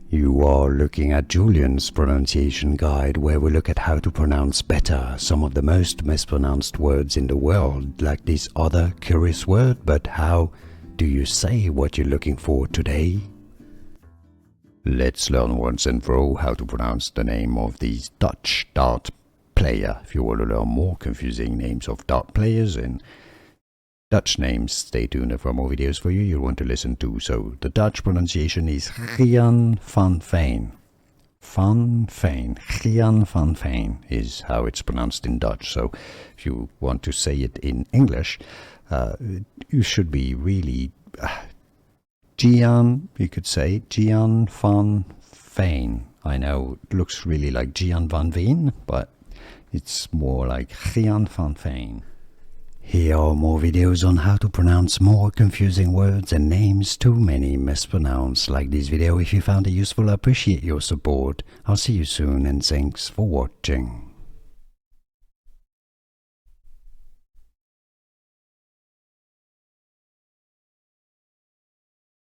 You are looking at Julian's pronunciation guide, where we look at how to pronounce better some of the most mispronounced words in the world, like this other curious word. But how do you say what you're looking for today? Let's learn once and for all how to pronounce the name of this Dutch dart player. If you want to learn more confusing names of dart players and Dutch names, stay tuned for more videos for you you'll want to listen to. So the Dutch pronunciation is Gian Van Veen. Van Veen. Gian Van Veen is how it's pronounced in Dutch. So if you want to say it in English, you should be really Gian, you could say Gian Van Veen. I know it looks really like Gian Van Veen, but it's more like Gian Van Veen. Here are more videos on how to pronounce more confusing words and names too many mispronounced. Like this video if you found it useful. I appreciate your support. I'll see you soon and thanks for watching.